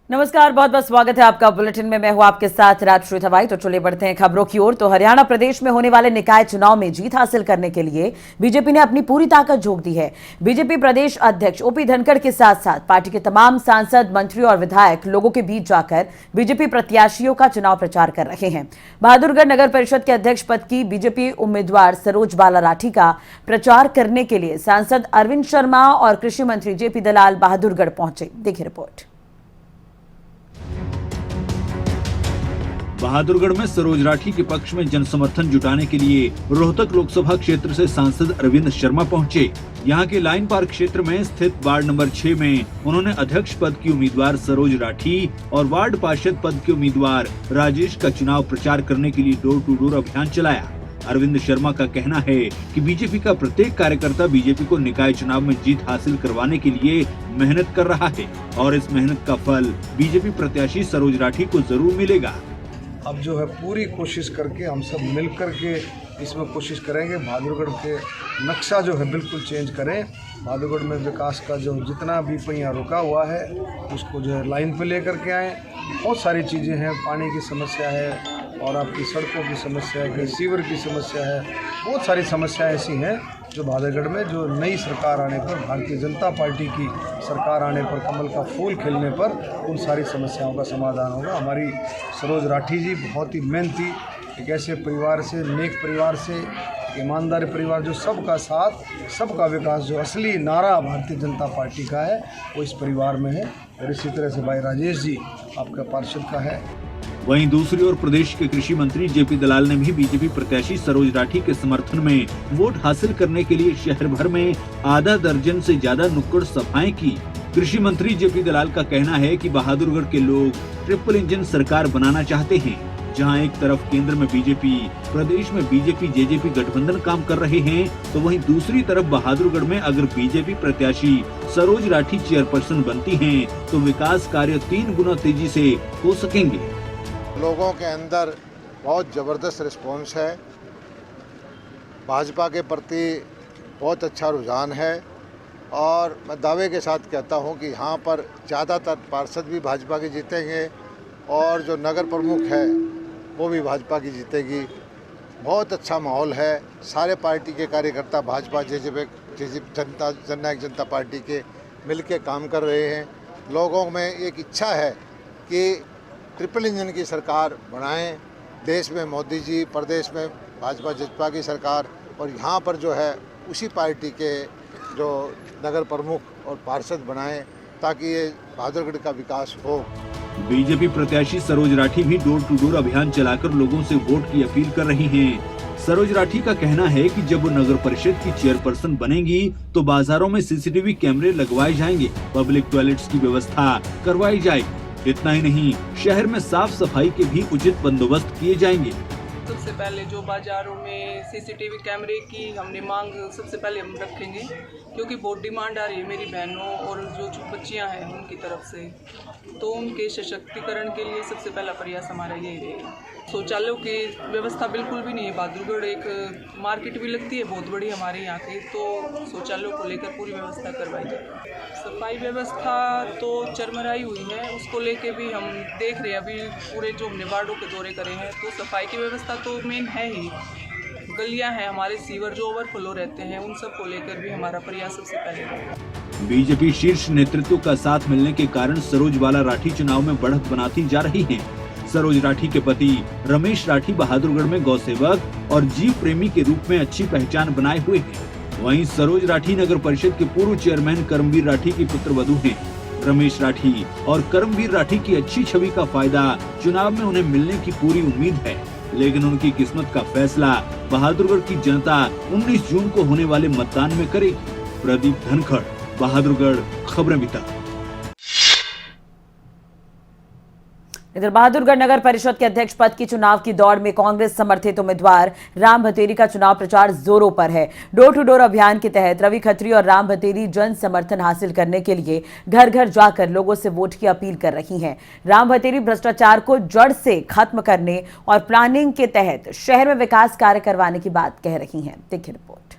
नमस्कार, बहुत बहुत स्वागत है आपका बुलेटिन में। मैं हूं आपके साथ राजश्री थवाई। तो चलिए बढ़ते हैं खबरों की ओर। तो हरियाणा प्रदेश में होने वाले निकाय चुनाव में जीत हासिल करने के लिए बीजेपी ने अपनी पूरी ताकत झोंक दी है। बीजेपी प्रदेश अध्यक्ष ओपी धनखड़ के साथ साथ पार्टी के तमाम सांसद, मंत्री और विधायक लोगों के बीच जाकर बीजेपी प्रत्याशियों का चुनाव प्रचार कर रहे हैं। बहादुरगढ़ नगर परिषद के अध्यक्ष पद की बीजेपी उम्मीदवार सरोज बाला राठी का प्रचार करने के लिए सांसद अरविंद शर्मा और कृषि मंत्री जेपी दलाल बहादुरगढ़ पहुंचे। देखिए रिपोर्ट। बहादुरगढ़ में सरोज राठी के पक्ष में जनसमर्थन जुटाने के लिए रोहतक लोकसभा क्षेत्र से सांसद अरविंद शर्मा पहुंचे। यहां के लाइन पार्क क्षेत्र में स्थित वार्ड नंबर 6 में उन्होंने अध्यक्ष पद की उम्मीदवार सरोज राठी और वार्ड पार्षद पद के उम्मीदवार राजेश का चुनाव प्रचार करने के लिए डोर टू डोर अभियान चलाया। अरविंद शर्मा का कहना है कि बीजेपी का प्रत्येक कार्यकर्ता बीजेपी को निकाय चुनाव में जीत हासिल करवाने के लिए मेहनत कर रहा है और इस मेहनत का फल बीजेपी प्रत्याशी सरोज राठी को जरूर मिलेगा। अब जो है पूरी कोशिश करके हम सब मिल कर के इसमें कोशिश करेंगे बहादुरगढ़ के नक्शा जो है बिल्कुल चेंज करें। बहादुरगढ़ में विकास का जो जितना भी पहिया रुका हुआ है उसको जो है लाइन पे लेकर के आएँ। बहुत सारी चीज़ें हैं, पानी की समस्या है और आपकी सड़कों की समस्या है, सीवर की समस्या है, बहुत सारी समस्याएं ऐसी हैं जो बहादुरगढ़ में जो नई सरकार आने पर, भारतीय जनता पार्टी की सरकार आने पर, कमल का फूल खिलने पर उन सारी समस्याओं का समाधान होगा। हमारी सरोज राठी जी बहुत ही मेहनती, एक ऐसे परिवार से, नेक परिवार से, ईमानदार परिवार, जो सबका साथ, सबका विकास, जो असली नारा भारतीय जनता पार्टी का है वो इस परिवार में है। और इसी तरह से भाई राजेश जी आपका पार्षद का है। वहीं दूसरी ओर प्रदेश के कृषि मंत्री जेपी दलाल ने भी बीजेपी प्रत्याशी सरोज राठी के समर्थन में वोट हासिल करने के लिए शहर भर में आधा दर्जन से ज्यादा नुक्कड़ सभाएं की। कृषि मंत्री जेपी दलाल का कहना है कि बहादुरगढ़ के लोग ट्रिपल इंजन सरकार बनाना चाहते हैं, जहां एक तरफ केंद्र में बीजेपी, प्रदेश में बीजेपी जेजेपी गठबंधन काम कर रहे हैं, तो वहीं दूसरी तरफ बहादुरगढ़ में अगर बीजेपी प्रत्याशी सरोज राठी चेयरपर्सन बनती हैं, तो विकास कार्य 3 गुना तेजी से हो सकेंगे। लोगों के अंदर बहुत ज़बरदस्त रिस्पॉन्स है, भाजपा के प्रति बहुत अच्छा रुझान है और मैं दावे के साथ कहता हूं कि यहाँ पर ज़्यादातर पार्षद भी भाजपा के जीतेंगे और जो नगर प्रमुख है वो भी भाजपा की जीतेगी। बहुत अच्छा माहौल है, सारे पार्टी के कार्यकर्ता भाजपा जननायक जनता पार्टी के मिलके काम कर रहे हैं। लोगों में एक इच्छा है कि ट्रिपल इंजन की सरकार बनाएं, देश में मोदी जी, प्रदेश में भाजपा जजपा की सरकार, और यहाँ पर जो है उसी पार्टी के जो नगर प्रमुख और पार्षद बनाएं ताकि ये बहादुरगढ़ का विकास हो। बीजेपी प्रत्याशी सरोज राठी भी डोर टू डोर अभियान चलाकर लोगों से वोट की अपील कर रही हैं। सरोज राठी का कहना है कि जब वो नगर परिषद की चेयरपर्सन बनेंगी तो बाजारों में सीसीटीवी कैमरे लगवाए जाएंगे, पब्लिक टॉयलेट्स की व्यवस्था करवाई जाएगी। इतना ही नहीं, शहर में साफ सफाई के भी उचित बंदोबस्त किए जाएंगे। सबसे पहले जो बाजारों में सीसीटीवी कैमरे की हमने मांग सबसे पहले हम रखेंगे, क्योंकि बहुत डिमांड आ रही है मेरी बहनों और जो बच्चियां हैं उनकी तरफ से, तो उनके सशक्तिकरण के लिए सबसे पहला प्रयास हमारा यही रहेगा। शौचालयों की व्यवस्था बिल्कुल भी नहीं है। बहादुरगढ़ एक मार्केट भी लगती है बहुत बड़ी हमारे यहाँ की, तो शौचालयों को लेकर पूरी व्यवस्था करवाई जाए। सफाई व्यवस्था तो चरमराई हुई है, उसको लेके भी हम देख रहे हैं। अभी पूरे जो हमने वार्डों के दौरे करे हैं तो सफाई की व्यवस्था तो मेन है ही। गलियां हैं हमारे, सीवर जो ओवरफ्लो रहते हैं, उन सब को लेकर भी हमारा प्रयास सबसे पहले है। बीजेपी शीर्ष नेतृत्व का साथ मिलने के कारण सरोज बाला राठी चुनाव में बढ़त बनाती जा रही हैं। सरोज राठी के पति रमेश राठी बहादुरगढ़ में गौ सेवक और जीव प्रेमी के रूप में अच्छी पहचान बनाए हुए हैं। वहीं सरोज राठी नगर परिषद के पूर्व चेयरमैन करमवीर राठी की पुत्रवधू हैं। रमेश राठी और करमवीर राठी की अच्छी छवि का फायदा चुनाव में उन्हें मिलने की पूरी उम्मीद है, लेकिन उनकी किस्मत का फैसला बहादुरगढ़ की जनता 19 जून को होने वाले मतदान में करेगी। प्रदीप धनखड़, बहादुरगढ़, खबरें बिता। इधर बहादुरगढ़ नगर परिषद के अध्यक्ष पद की चुनाव की दौड़ में कांग्रेस समर्थित उम्मीदवार राम भतेरी का चुनाव प्रचार जोरों पर है। डोर टू डोर अभियान के तहत रवि खत्री और राम भतेरी जन समर्थन हासिल करने के लिए घर घर जाकर लोगों से वोट की अपील कर रही हैं। राम भतेरी भ्रष्टाचार को जड़ से खत्म करने और प्लानिंग के तहत शहर में विकास कार्य करवाने की बात कह रही हैं। देखिए रिपोर्ट।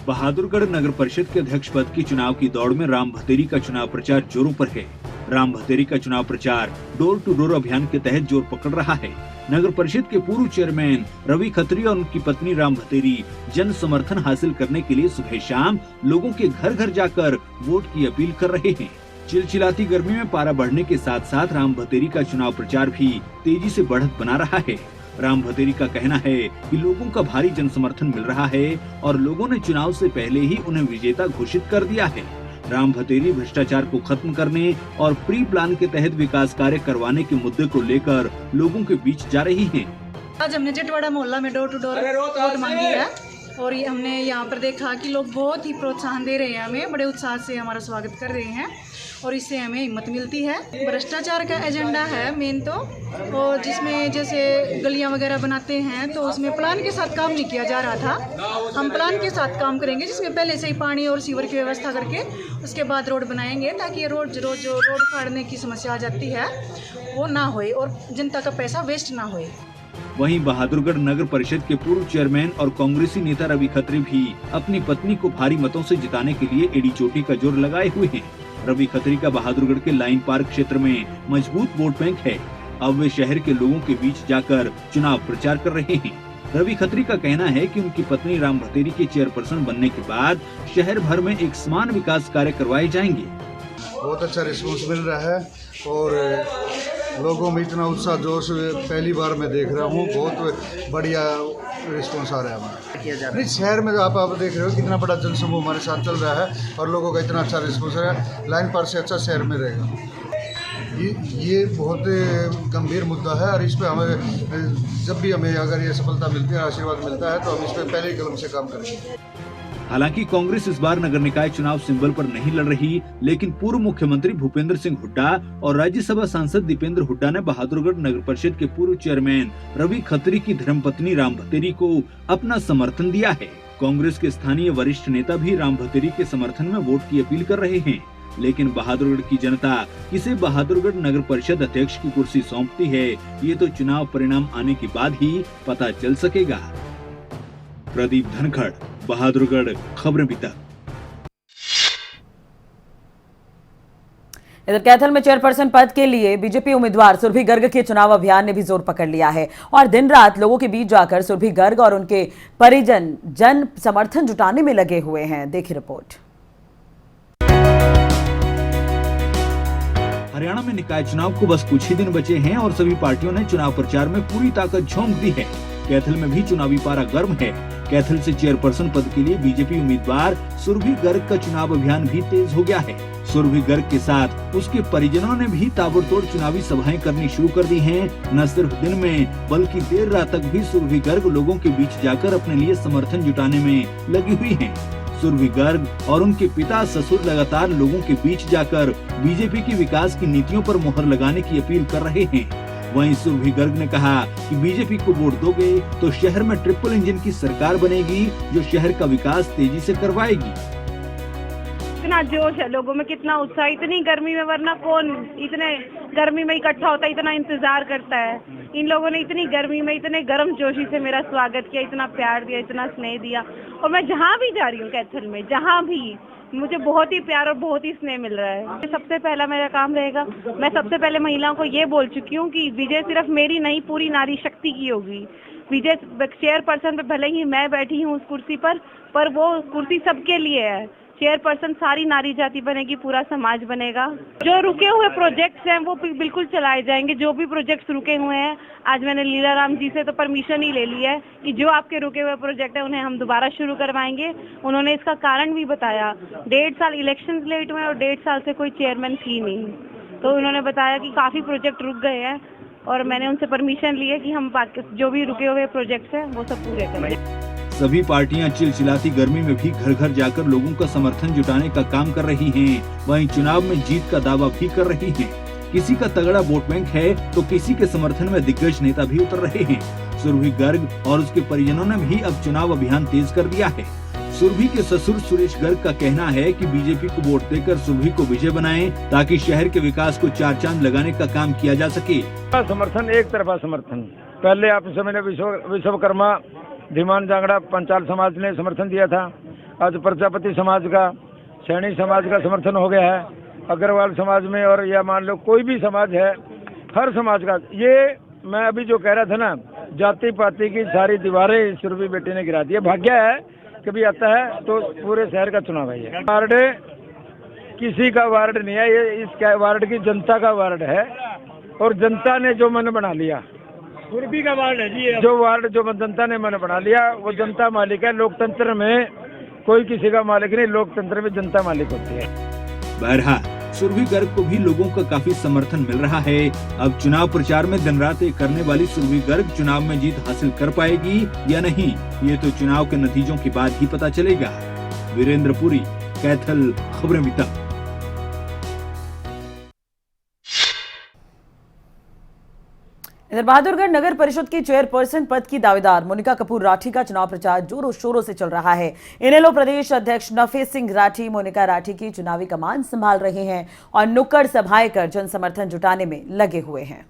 बहादुरगढ़ नगर परिषद के अध्यक्ष पद की चुनाव की दौड़ में राम भतेरी का चुनाव प्रचार जोरों पर है। राम भतेरी का चुनाव प्रचार डोर टू डोर अभियान के तहत जोर पकड़ रहा है। नगर परिषद के पूर्व चेयरमैन रवि खत्री और उनकी पत्नी राम भतेरी जन समर्थन हासिल करने के लिए सुबह शाम लोगों के घर घर जाकर वोट की अपील कर रहे हैं। चिलचिलाती गर्मी में पारा बढ़ने के साथ साथ राम भतेरी का चुनाव प्रचार भी तेजी से बढ़त बना रहा है। राम भतेरी का कहना है कि लोगों का भारी जन समर्थन मिल रहा है और लोगों ने चुनाव से पहले ही उन्हें विजेता घोषित कर दिया है। राम भतेरी भ्रष्टाचार को खत्म करने और प्री प्लान के तहत विकास कार्य करवाने के मुद्दे को लेकर लोगों के बीच जा रही हैं। आज हमने जटवाड़ा मोहल्ला में डोर टू डोर वोट मांगी है और ये हमने यहाँ पर देखा कि लोग बहुत ही प्रोत्साहन दे रहे हैं, हमें बड़े उत्साह से हमारा स्वागत कर रहे हैं और इससे हमें हिम्मत मिलती है। भ्रष्टाचार का एजेंडा है मेन तो, और जिसमें जैसे गलियाँ वगैरह बनाते हैं तो उसमें प्लान के साथ काम नहीं किया जा रहा था। हम प्लान के साथ काम करेंगे जिसमें पहले से ही पानी और सीवर की व्यवस्था करके उसके बाद रोड बनाएंगे ताकि ये रोड जो रोड फाड़ने की समस्या आ जाती है वो ना होए और जनता का पैसा वेस्ट ना होए। वहीं बहादुरगढ़ नगर परिषद के पूर्व चेयरमैन और कांग्रेसी नेता रवि खत्री भी अपनी पत्नी को भारी मतों से जिताने के लिए एड़ी चोटी का जोर लगाए हुए हैं। रवि खत्री का बहादुरगढ़ के लाइन पार्क क्षेत्र में मजबूत वोट बैंक है। अब वे शहर के लोगों के बीच जाकर चुनाव प्रचार कर रहे हैं। रवि खत्री का कहना है कि उनकी पत्नी राम भतेरी के चेयरपर्सन बनने के बाद शहर भर में एक समान विकास कार्य करवाए जाएंगे। बहुत अच्छा रिस्पॉन्स मिल रहा है और लोगों में इतना उत्साह जोश पहली बार मैं देख रहा हूँ। बहुत बढ़िया रिस्पॉन्स आ रहा है हमारा। नहीं, शहर में आप देख रहे हो कितना बड़ा जनसमूह हमारे साथ चल रहा है और लोगों का इतना अच्छा रिस्पॉन्स है। लाइन पार से अच्छा शहर में रहेगा। ये बहुत गंभीर मुद्दा है और इस पर हमें जब भी हमें अगर ये सफलता मिलती है, आशीर्वाद मिलता है तो हम इस पर पहले ही कदम से काम करेंगे। हालांकि कांग्रेस इस बार नगर निकाय चुनाव सिंबल पर नहीं लड़ रही, लेकिन पूर्व मुख्यमंत्री भूपेंद्र सिंह हुड्डा और राज्यसभा सांसद दीपेंद्र हुड्डा ने बहादुरगढ़ नगर परिषद के पूर्व चेयरमैन रवि खत्री की धर्मपत्नी राम भतेरी को अपना समर्थन दिया है। कांग्रेस के स्थानीय वरिष्ठ नेता भी राम भतेरी के समर्थन में वोट की अपील कर रहे हैं, लेकिन बहादुरगढ़ की जनता किसे बहादुरगढ़ नगर परिषद अध्यक्ष की कुर्सी सौंपती है, ये तो चुनाव परिणाम आने के बाद ही पता चल सकेगा। प्रदीप धनखड़, बहादुरगढ़, खबरें अभी तक। इधर कैथल में चेयरपर्सन पद के लिए बीजेपी उम्मीदवार सुरभि गर्ग के चुनाव अभियान ने भी जोर पकड़ लिया है और दिन रात लोगों के बीच जाकर सुरभि गर्ग और उनके परिजन जन समर्थन जुटाने में लगे हुए हैं। देखिए रिपोर्ट। हरियाणा में निकाय चुनाव को बस कुछ ही दिन बचे हैं और सभी पार्टियों ने चुनाव प्रचार में पूरी ताकत झोंक दी है। कैथल में भी चुनावी पारा गर्म है। कैथल से चेयरपर्सन पद के लिए बीजेपी उम्मीदवार सुरभि गर्ग का चुनाव अभियान भी तेज हो गया है। सुरभि गर्ग के साथ उसके परिजनों ने भी ताबड़तोड़ चुनावी सभाएं करनी शुरू कर दी हैं। न सिर्फ दिन में बल्कि देर रात तक भी सुरभि गर्ग लोगों के बीच जाकर अपने लिए समर्थन जुटाने में लगी हुई हैं। सुरभि गर्ग और उनके पिता ससुर लगातार लोगों के बीच जाकर बीजेपी की विकास की नीतियों पर मुहर लगाने की अपील कर रहे हैं। वहीं सुरभि गर्ग ने कहा कि बीजेपी को वोट दोगे तो शहर में ट्रिपल इंजन की सरकार बनेगी जो शहर का विकास तेजी से करवाएगी। कितना जोश है लोगों में, कितना उत्साह, इतनी गर्मी में, वरना कौन इतने गर्मी में इकट्ठा होता है, इतना इंतजार करता है। इन लोगों ने इतनी गर्मी में इतने गर्म जोशी से मेरा स्वागत किया, इतना प्यार दिया, इतना स्नेह दिया और मैं जहाँ भी जा रही हूँ कैथल में, जहाँ भी मुझे बहुत ही प्यार और बहुत ही स्नेह मिल रहा है। सबसे पहला मेरा काम रहेगा, मैं सबसे पहले महिलाओं को ये बोल चुकी हूँ कि विजय सिर्फ मेरी नहीं पूरी नारी शक्ति की होगी। विजय चेयरपर्सन पे भले ही मैं बैठी हूँ उस कुर्सी पर वो कुर्सी सबके लिए है। चेयरपर्सन सारी नारी जाति बनेगी, पूरा समाज बनेगा। जो रुके हुए प्रोजेक्ट्स हैं वो बिल्कुल चलाए जाएंगे। जो भी प्रोजेक्ट्स रुके हुए हैं, आज मैंने लीला राम जी से तो परमिशन ही ले ली है कि जो आपके रुके हुए प्रोजेक्ट है उन्हें हम दोबारा शुरू करवाएंगे। उन्होंने इसका कारण भी बताया, 1.5 साल इलेक्शन लेट हुए और 1.5 साल से कोई चेयरमैन थी नहीं, तो उन्होंने बताया कि काफ़ी प्रोजेक्ट रुक गए हैं और मैंने उनसे परमिशन ली है कि हम जो भी रुके हुए प्रोजेक्ट्स हैं वो सब पूरे करें। सभी पार्टियां चिलचिलाती गर्मी में भी घर घर जाकर लोगों का समर्थन जुटाने का काम कर रही हैं। वहीं चुनाव में जीत का दावा भी कर रही हैं। किसी का तगड़ा वोट बैंक है तो किसी के समर्थन में दिग्गज नेता भी उतर रहे हैं। सुरभि गर्ग और उसके परिजनों ने भी अब चुनाव अभियान तेज कर दिया है। सुरभि के ससुर सुरेश गर्ग का कहना है कि बीजेपी को वोट देकर सुरभि को विजय बनाएं ताकि शहर के विकास को चार चांद लगाने का काम किया जा सके। समर्थन एक तरफा समर्थन, पहले आप समय विश्वकर्मा धीमान जांगड़ा पंचाल समाज ने समर्थन दिया था, आज प्रजापति समाज का, सैनी समाज का समर्थन हो गया है, अग्रवाल समाज में, और या मान लो कोई भी समाज है, हर समाज का। ये मैं अभी जो कह रहा था ना, जाति पाति की सारी दीवारें सुरभि बेटी ने गिरा दी। भाग्य है कभी आता है तो पूरे शहर का चुनाव है। ये वार्ड किसी का वार्ड नहीं है, ये इस वार्ड की जनता का वार्ड है, और जनता ने जो मन बना लिया, सुरभि का वार्ड है जी, जो जनता ने मन बना लिया वो जनता मालिक है। लोकतंत्र में कोई किसी का मालिक नहीं, लोकतंत्र में जनता मालिक होती है। बहरहाल सुरभि गर्ग को भी लोगों का काफी समर्थन मिल रहा है। अब चुनाव प्रचार में दिन रात एक करने वाली सुरभि गर्ग चुनाव में जीत हासिल कर पाएगी या नहीं, ये तो चुनाव के नतीजों के बाद ही पता चलेगा। वीरेंद्र पुरी, कैथल, खबरें विता। इधर बहादुरगढ़ नगर परिषद की चेयरपर्सन पद की दावेदार मोनिका कपूर राठी का चुनाव प्रचार जोरों शोरों से चल रहा है। इनेलो प्रदेश अध्यक्ष नफे सिंह राठी मोनिका राठी की चुनावी कमान संभाल रहे हैं और नुक्कड़ सभाएं कर जन समर्थन जुटाने में लगे हुए हैं।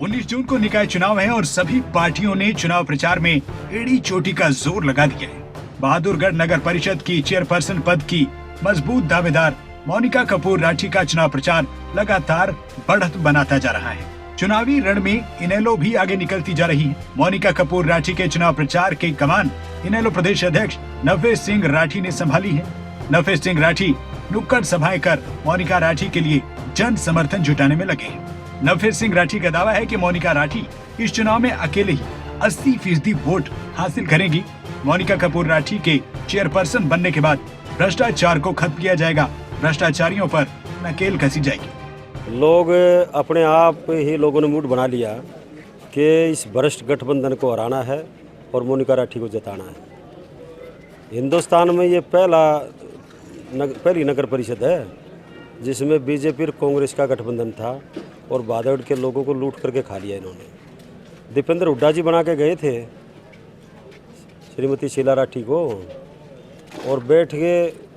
19 जून को निकाय चुनाव है और सभी पार्टियों ने चुनाव प्रचार में एड़ी चोटी का जोर लगा दिया है। बहादुरगढ़ नगर परिषद की चेयरपर्सन पद की मजबूत दावेदार मोनिका कपूर राठी का चुनाव प्रचार लगातार बढ़त बनाता जा रहा है। चुनावी रण में इनेलो भी आगे निकलती जा रही है। मोनिका कपूर राठी के चुनाव प्रचार की कमान इनेलो प्रदेश अध्यक्ष नफे सिंह राठी ने संभाली है। नफे सिंह राठी नुक्कड़ सभाएं कर मोनिका राठी के लिए जन समर्थन जुटाने में लगे हैं। नफे सिंह राठी का दावा है कि मोनिका राठी इस चुनाव में अकेले ही 80% वोट हासिल करेंगी। मोनिका कपूर राठी के चेयरपर्सन बनने के बाद भ्रष्टाचार को खत्म किया जाएगा, भ्रष्टाचारियों पर नकेल कसी जाएगी। लोग अपने आप ही लोगों ने मूड बना लिया कि इस भ्रष्ट गठबंधन को हराना है और मोनिका राठी को जिताना है। हिंदुस्तान में ये पहली नगर परिषद है जिसमें बीजेपी और कांग्रेस का गठबंधन था और बहादुरगढ़ के लोगों को लूट करके खा लिया इन्होंने। दीपेंद्र हुड्डा जी बना के गए थे श्रीमती शीला राठी को, और बैठ के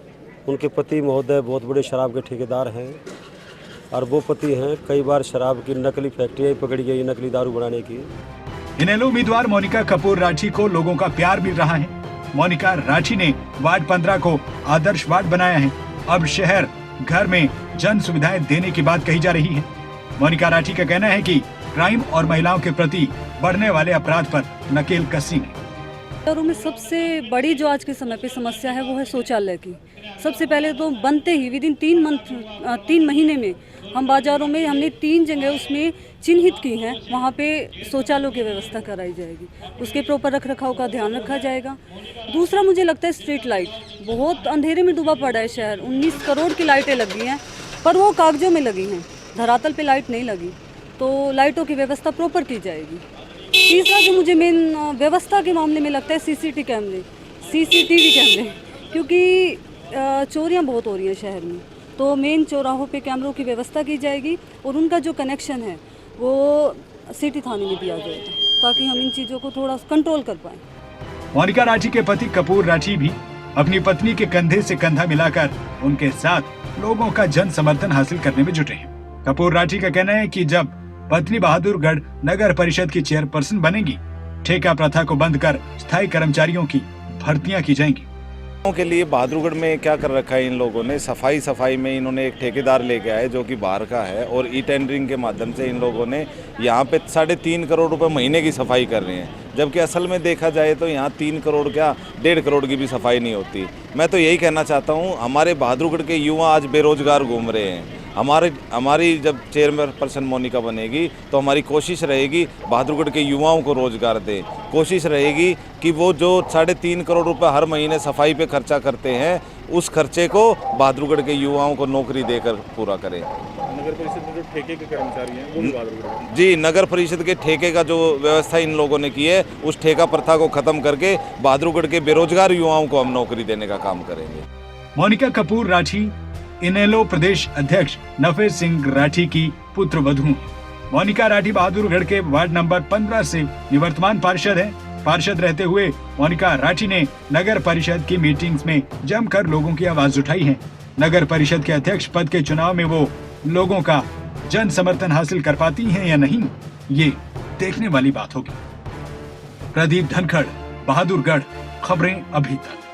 उनके पति महोदय बहुत बड़े शराब के ठेकेदार हैं, अरबोपति हैं। कई बार शराब की नकली फैक्ट्रियाँ पकड़ी गई, नकली दारू बनाने की। इनेलो उम्मीदवार मोनिका कपूर राठी को लोगों का प्यार मिल रहा है। मोनिका राठी ने वार्ड 15 को आदर्श वार्ड बनाया है। अब शहर घर में जन सुविधाएं देने की बात कही जा रही है। मोनिका राठी का कहना है कि क्राइम और महिलाओं के प्रति बढ़ने वाले अपराध पर नकेल कसी है। शहरों में सबसे बड़ी जो आज के समय पे समस्या है वो है शौचालय की। सबसे पहले तो बनते ही विदिन 3 महीने में हम बाजारों में हमने 3 जगह उसमें चिन्हित की हैं, वहाँ पे शौचालयों की व्यवस्था कराई जाएगी, उसके प्रॉपर रख रखाव का ध्यान रखा जाएगा। दूसरा मुझे लगता है स्ट्रीट लाइट, बहुत अंधेरे में डूबा पड़ा है शहर। 19 करोड़ की लाइटें लगी हैं पर वो कागजों में लगी हैं, धरातल पे लाइट नहीं लगी, तो लाइटों की व्यवस्था प्रॉपर की जाएगी। तीसरा जो मुझे मेन व्यवस्था के मामले में लगता है सीसीटीवी कैमरे, क्योंकि चोरियां बहुत हो रही हैं शहर में, तो मेन चौराहों पे कैमरों की व्यवस्था की जाएगी और उनका जो कनेक्शन है वो सिटी थाने में दिया जाएगा ताकि हम इन चीज़ों को थोड़ा कंट्रोल कर पाएँ। मोनिका राठी के पति कपूर राठी भी अपनी पत्नी के कंधे से कंधा मिलाकर उनके साथ लोगों का जन समर्थन हासिल करने में जुटे हैं। कपूर राठी का कहना है कि जब पत्नी बहादुरगढ़ नगर परिषद की चेयरपर्सन बनेगी, ठेका प्रथा को बंद कर स्थायी कर्मचारियों की भर्तियां की जाएंगी। के लिए बहादुरगढ़ में क्या कर रखा है इन लोगों ने, सफाई में इन्होंने एक ठेकेदार लेके आए जो कि बाहर का है और ई टेंडरिंग के माध्यम से इन लोगों ने यहाँ पे 3.5 करोड़ रुपए महीने की सफाई कर रहे हैं, जबकि असल में देखा जाए तो यहाँ 3 करोड़ क्या 1.5 करोड़ की भी सफाई नहीं होती। मैं तो यही कहना चाहता हूँ, हमारे बहादुरगढ़ के युवा आज बेरोजगार घूम रहे हैं। हमारी जब चेयरपर्सन मोनिका बनेगी तो हमारी कोशिश रहेगी बहादुरगढ़ के युवाओं को रोजगार दे। कोशिश रहेगी कि वो जो 3.5 करोड़ रुपए हर महीने सफाई पे खर्चा करते हैं, उस खर्चे को बहादुरगढ़ के युवाओं को नौकरी देकर पूरा करें। नगर परिषद में जो ठेके के कर्मचारी हैं वो भी बहादुरगढ़ जी, नगर परिषद के ठेके का जो व्यवस्था इन लोगों ने की है, उस ठेका प्रथा को खत्म करके बहादुरगढ़ के बेरोजगार युवाओं को हम नौकरी देने का काम करेंगे। मोनिका कपूर राठी इनेलो प्रदेश अध्यक्ष नफे सिंह राठी की पुत्र वधू। मोनिका राठी बहादुरगढ़ के वार्ड नंबर 15 से निवर्तमान पार्षद है। पार्षद रहते हुए मोनिका राठी ने नगर परिषद की मीटिंग्स में जमकर लोगों की आवाज उठाई है। नगर परिषद के अध्यक्ष पद के चुनाव में वो लोगों का जन समर्थन हासिल कर पाती हैं या नहीं, ये देखने वाली बात होगी। प्रदीप धनखड़, बहादुरगढ़। खबरें अभी तक।